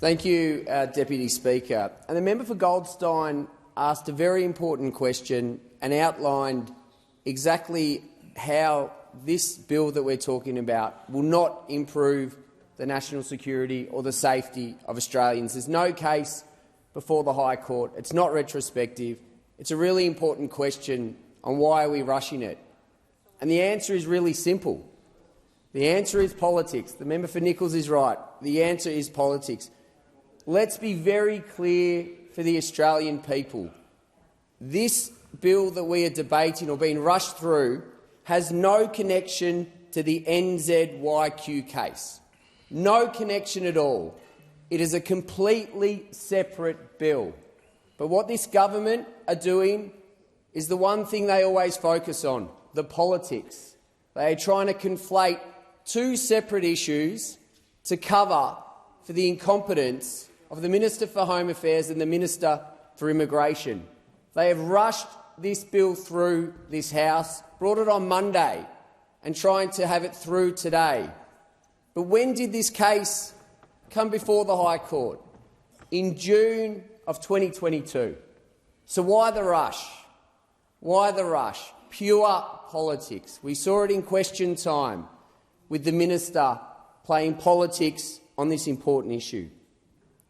Thank you, Deputy Speaker. And the member for Goldstein asked a very important question and outlined exactly how this bill that we're talking about will not improve the national security or the safety of Australians. There's no case before the High Court. It's not retrospective. It's a really important question on why are we rushing it. And the answer is really simple. The answer is politics. The member for Nichols is right. The answer is politics. Let's be very clear for the Australian people. This bill that we are debating or being rushed through has no connection to the NZYQ case. No connection at all. It is a completely separate bill. But what this government are doing is the one thing they always focus on, the politics. They are trying to conflate two separate issues to cover for the incompetence of the Minister for Home Affairs and the Minister for Immigration. They have rushed this bill through this House, brought it on Monday and trying to have it through today. But when did this case come before the High Court? In June of 2022. So why the rush? Why the rush? Pure politics. We saw it in question time with the minister playing politics on this important issue.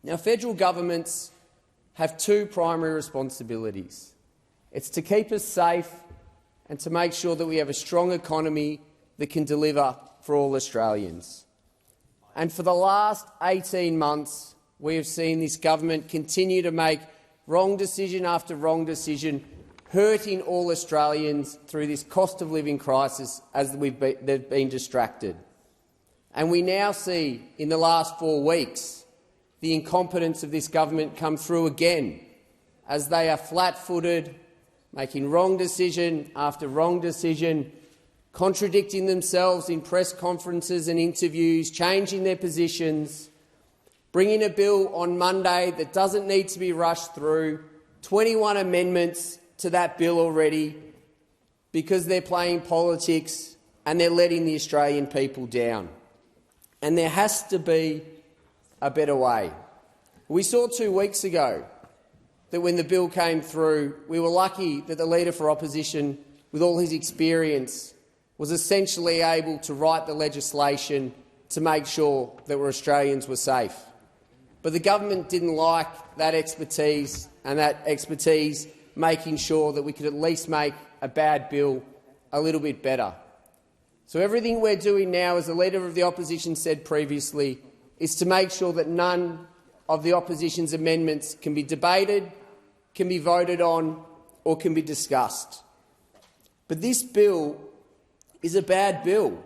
Now, federal governments have two primary responsibilities. It's to keep us safe and to make sure that we have a strong economy that can deliver for all Australians. And for the last 18 months, we have seen this government continue to make wrong decision after wrong decision, hurting all Australians through this cost of living crisis as they've been distracted. And we now see, in the last 4 weeks, the incompetence of this government come through again, as they are flat-footed, making wrong decision after wrong decision, contradicting themselves in press conferences and interviews, changing their positions, bringing a bill on Monday that doesn't need to be rushed through, 21 amendments to that bill already, because they're playing politics and they're letting the Australian people down. And there has to be a better way. We saw 2 weeks ago that when the bill came through, we were lucky that the Leader for Opposition, with all his experience, was essentially able to write the legislation to make sure that Australians were safe. But the government didn't like that expertise, and that expertise making sure that we could at least make a bad bill a little bit better. So everything we're doing now, as the Leader of the Opposition said previously, is to make sure that none of the Opposition's amendments can be debated, can be voted on or can be discussed. But this bill is a bad bill.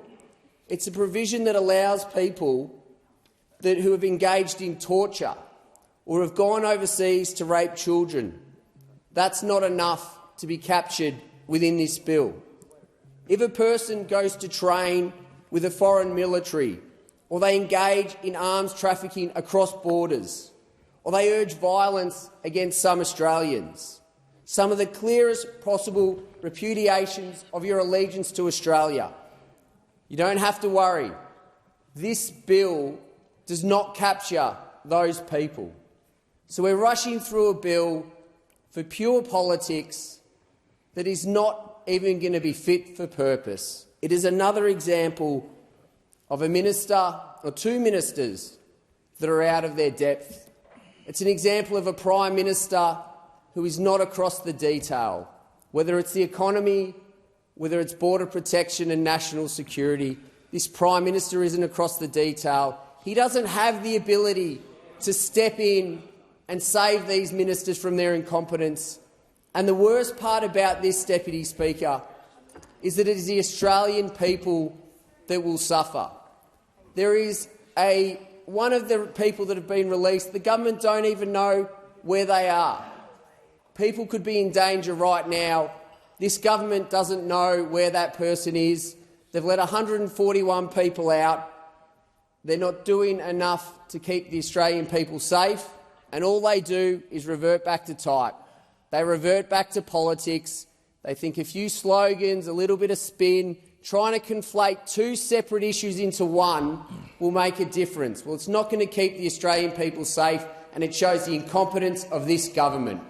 It's a provision that allows people who have engaged in torture or have gone overseas to rape children. That's not enough to be captured within this bill. If a person goes to train with a foreign military, or they engage in arms trafficking across borders, or they urge violence against some Australians, some of the clearest possible repudiations of your allegiance to Australia, you don't have to worry. This bill does not capture those people. So we're rushing through a bill for pure politics that is not even going to be fit for purpose. It is another example of a minister or two ministers that are out of their depth. It's an example of a Prime Minister who is not across the detail, whether it's the economy, whether it's border protection and national security. This Prime Minister isn't across the detail. He doesn't have the ability to step in and save these ministers from their incompetence. And the worst part about this, Deputy Speaker, is that it is the Australian people that will suffer. There is one of the people that have been released, the government don't even know where they are. People could be in danger right now. This government doesn't know where that person is. They've let 141 people out. They're not doing enough to keep the Australian people safe, and all they do is revert back to type. They revert back to politics. They think a few slogans, a little bit of spin, trying to conflate two separate issues into one will make a difference. Well, it's not going to keep the Australian people safe, and it shows the incompetence of this government.